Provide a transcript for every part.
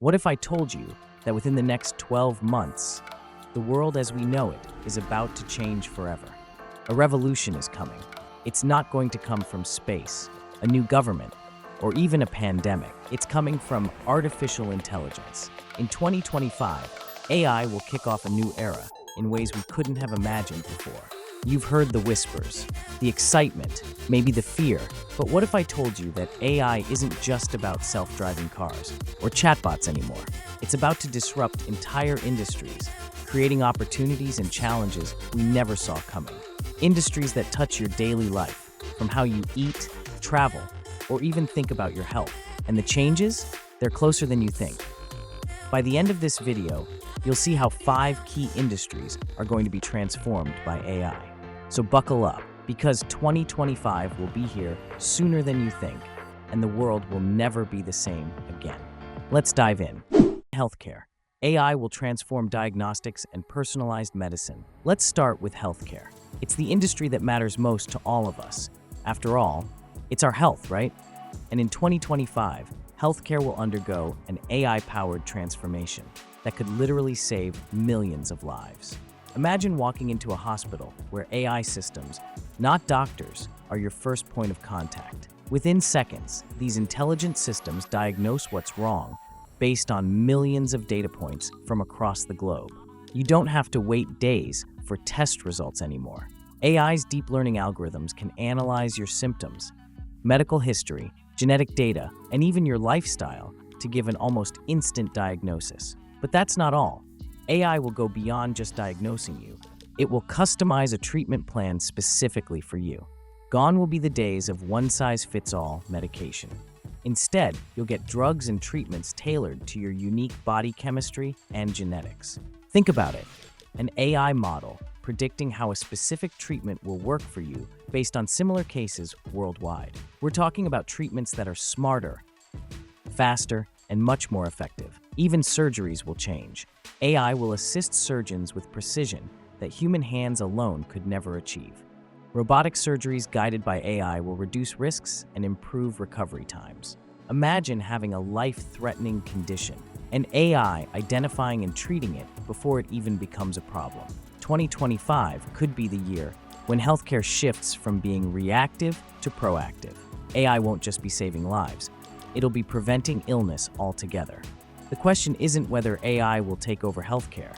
What if I told you that within the next 12 months, the world as we know it is about to change forever? A revolution is coming. It's not going to come from space, a new government, or even a pandemic. It's coming from artificial intelligence. In 2025, AI will kick off a new era in ways we couldn't have imagined before. You've heard the whispers, the excitement, maybe the fear, but what if I told you that AI isn't just about self-driving cars or chatbots anymore? It's about to disrupt entire industries, creating opportunities and challenges we never saw coming. Industries that touch your daily life, from how you eat, travel, or even think about your health. And the changes? They're closer than you think. By the end of this video, you'll see how 5 key industries are going to be transformed by AI. So buckle up, because 2025 will be here sooner than you think, and the world will never be the same again. Let's dive in. Healthcare. AI will transform diagnostics and personalized medicine. Let's start with healthcare. It's the industry that matters most to all of us. After all, it's our health, right? And in 2025, healthcare will undergo an AI-powered transformation that could literally save millions of lives. Imagine walking into a hospital where AI systems, not doctors, are your first point of contact. Within seconds, these intelligent systems diagnose what's wrong based on millions of data points from across the globe. You don't have to wait days for test results anymore. AI's deep learning algorithms can analyze your symptoms, medical history, genetic data, and even your lifestyle to give an almost instant diagnosis. But that's not all. AI will go beyond just diagnosing you. It will customize a treatment plan specifically for you. Gone will be the days of one-size-fits-all medication. Instead, you'll get drugs and treatments tailored to your unique body chemistry and genetics. Think about it, an AI model predicting how a specific treatment will work for you based on similar cases worldwide. We're talking about treatments that are smarter, faster, and much more effective. Even surgeries will change. AI will assist surgeons with precision that human hands alone could never achieve. Robotic surgeries guided by AI will reduce risks and improve recovery times. Imagine having a life-threatening condition, and AI identifying and treating it before it even becomes a problem. 2025 could be the year when healthcare shifts from being reactive to proactive. AI won't just be saving lives, it'll be preventing illness altogether. The question isn't whether AI will take over healthcare,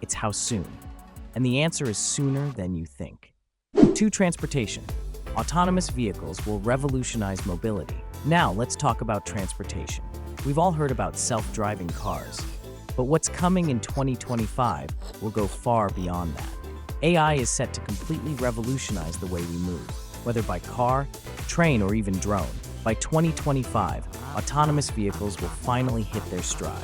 it's how soon. And the answer is sooner than you think. 2. Transportation. Autonomous vehicles will revolutionize mobility. Now let's talk about transportation. We've all heard about self-driving cars, but what's coming in 2025 will go far beyond that. AI is set to completely revolutionize the way we move, whether by car, train, or even drone. By 2025, autonomous vehicles will finally hit their stride.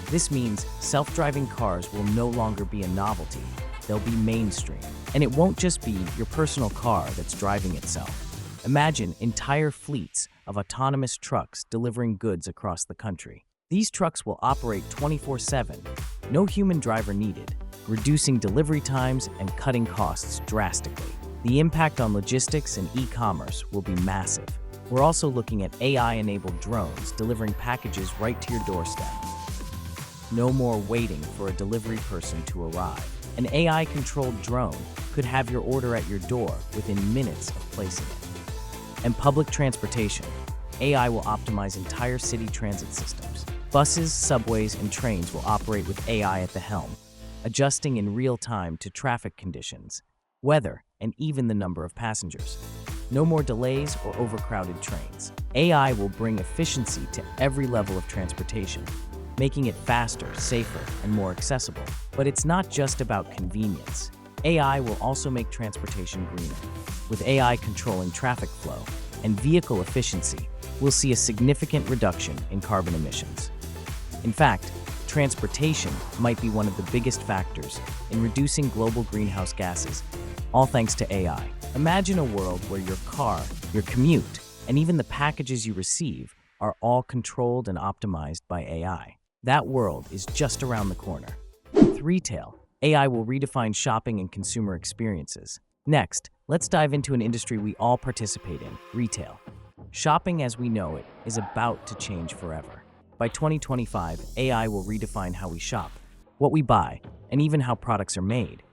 This means self-driving cars will no longer be a novelty, they'll be mainstream. And it won't just be your personal car that's driving itself. Imagine entire fleets of autonomous trucks delivering goods across the country. These trucks will operate 24/7, no human driver needed, reducing delivery times and cutting costs drastically. The impact on logistics and e-commerce will be massive. We're also looking at AI-enabled drones delivering packages right to your doorstep. No more waiting for a delivery person to arrive. An AI-controlled drone could have your order at your door within minutes of placing it. And public transportation. AI will optimize entire city transit systems. Buses, subways, and trains will operate with AI at the helm, adjusting in real time to traffic conditions, weather, and even the number of passengers. No more delays or overcrowded trains. AI will bring efficiency to every level of transportation, making it faster, safer, and more accessible. But it's not just about convenience. AI will also make transportation greener. With AI controlling traffic flow and vehicle efficiency, we'll see a significant reduction in carbon emissions. In fact, transportation might be one of the biggest factors in reducing global greenhouse gases, all thanks to AI. Imagine a world where your car, your commute, and even the packages you receive are all controlled and optimized by AI. That world is just around the corner. Retail. AI will redefine shopping and consumer experiences. Next, let's dive into an industry we all participate in, retail. Shopping as we know it is about to change forever. By 2025, AI will redefine how we shop, what we buy, and even how products are made.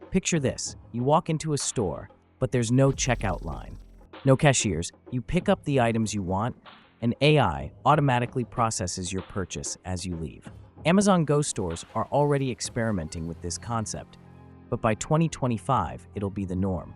Picture this: you walk into a store, but there's no checkout line, no cashiers. You pick up the items you want, and AI automatically processes your purchase as you leave. Amazon Go stores are already experimenting with this concept, but by 2025, it'll be the norm.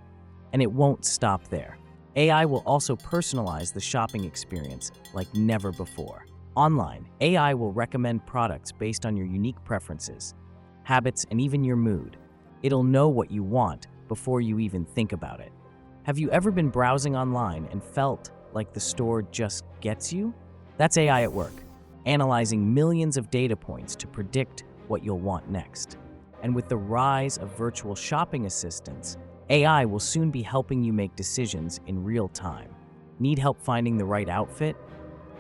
And it won't stop there. AI will also personalize the shopping experience like never before. Online, AI will recommend products based on your unique preferences, habits, and even your mood. It'll know what you want before you even think about it. Have you ever been browsing online and felt like the store just gets you? That's AI at work, analyzing millions of data points to predict what you'll want next. And with the rise of virtual shopping assistants, AI will soon be helping you make decisions in real time. Need help finding the right outfit?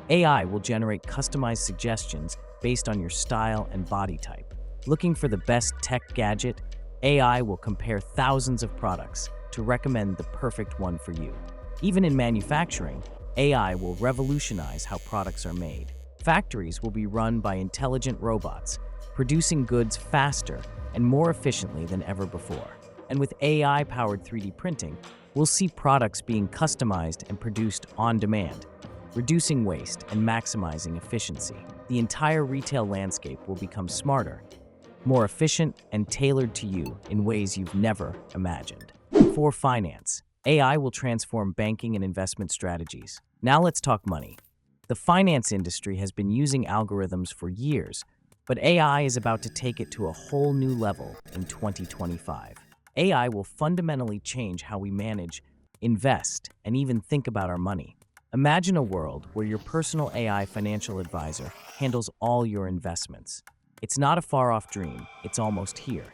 AI will generate customized suggestions based on your style and body type. Looking for the best tech gadget? AI will compare thousands of products to recommend the perfect one for you. Even in manufacturing, AI will revolutionize how products are made. Factories will be run by intelligent robots, producing goods faster and more efficiently than ever before. And with AI-powered 3D printing, we'll see products being customized and produced on demand, reducing waste and maximizing efficiency. The entire retail landscape will become smarter, more efficient, and tailored to you in ways you've never imagined. For finance, AI will transform banking and investment strategies. Now let's talk money. The finance industry has been using algorithms for years, but AI is about to take it to a whole new level in 2025. AI will fundamentally change how we manage, invest, and even think about our money. Imagine a world where your personal AI financial advisor handles all your investments. It's not a far-off dream, it's almost here.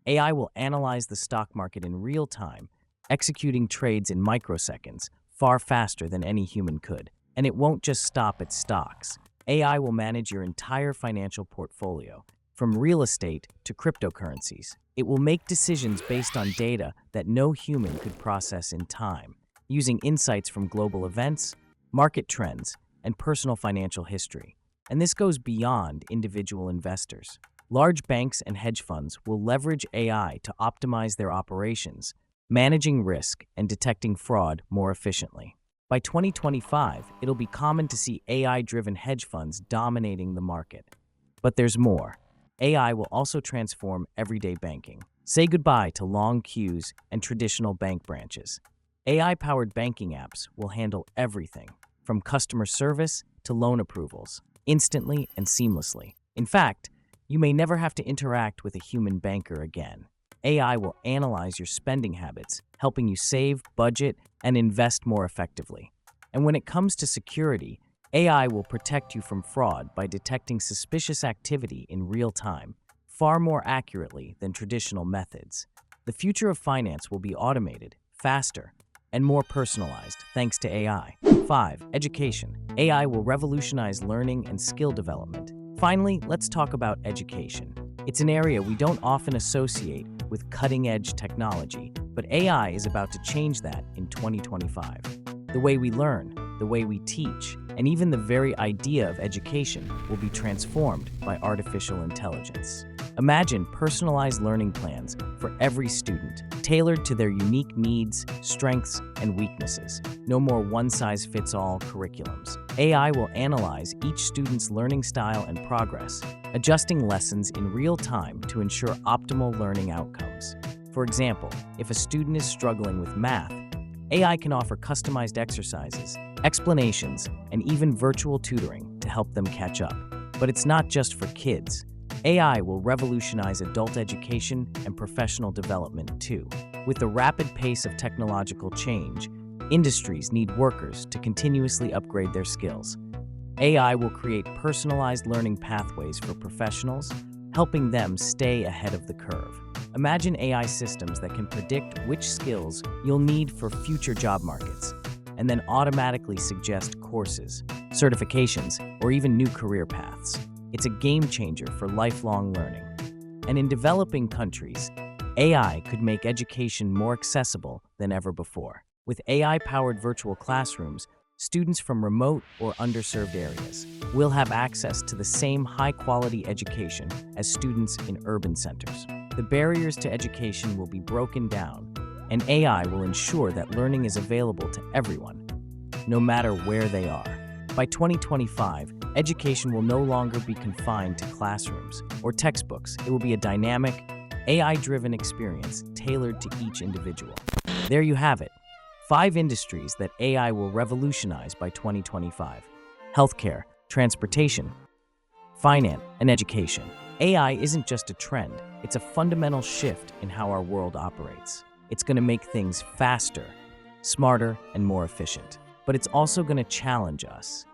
AI will analyze the stock market in real time, executing trades in microseconds, far faster than any human could. And it won't just stop at stocks. AI will manage your entire financial portfolio, from real estate to cryptocurrencies. It will make decisions based on data that no human could process in time, using insights from global events, market trends, and personal financial history. And this goes beyond individual investors. Large banks and hedge funds will leverage AI to optimize their operations, managing risk and detecting fraud more efficiently. By 2025, it'll be common to see AI-driven hedge funds dominating the market. But there's more. AI will also transform everyday banking. Say goodbye to long queues and traditional bank branches. AI-powered banking apps will handle everything, from customer service to loan approvals, instantly and seamlessly. In fact, you may never have to interact with a human banker again. AI will analyze your spending habits, helping you save, budget, and invest more effectively. And when it comes to security, AI will protect you from fraud by detecting suspicious activity in real time, far more accurately than traditional methods. The future of finance will be automated, faster, and more personalized thanks to AI. 5. Education. AI will revolutionize learning and skill development. Finally, let's talk about education. It's an area we don't often associate with cutting-edge technology, but AI is about to change that in 2025. The way we learn, the way we teach, and even the very idea of education will be transformed by artificial intelligence. Imagine personalized learning plans for every student, tailored to their unique needs, strengths, and weaknesses. No more one-size-fits-all curriculums. AI will analyze each student's learning style and progress, adjusting lessons in real time to ensure optimal learning outcomes. For example, if a student is struggling with math, AI can offer customized exercises, explanations, and even virtual tutoring to help them catch up. But it's not just for kids. AI will revolutionize adult education and professional development too. With the rapid pace of technological change, industries need workers to continuously upgrade their skills. AI will create personalized learning pathways for professionals, helping them stay ahead of the curve. Imagine AI systems that can predict which skills you'll need for future job markets, and then automatically suggest courses, certifications, or even new career paths. It's a game changer for lifelong learning. And in developing countries, AI could make education more accessible than ever before. With AI-powered virtual classrooms, Students from remote or underserved areas will have access to the same high-quality education as students in urban centers. The barriers to education will be broken down, and AI will ensure that learning is available to everyone, no matter where they are. By 2025, education will no longer be confined to classrooms or textbooks. It will be a dynamic, AI-driven experience tailored to each individual. There you have it. 5 industries that AI will revolutionize by 2025. Healthcare, transportation, finance, and education. AI isn't just a trend, it's a fundamental shift in how our world operates. It's going to make things faster, smarter, and more efficient. But it's also going to challenge us.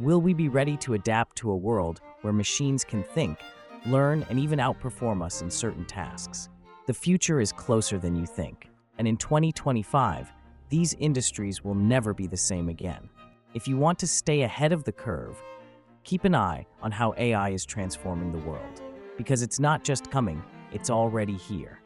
Will we be ready to adapt to a world where machines can think, learn, and even outperform us in certain tasks? The future is closer than you think, and in 2025, these industries will never be the same again. If you want to stay ahead of the curve, keep an eye on how AI is transforming the world, because it's not just coming, it's already here.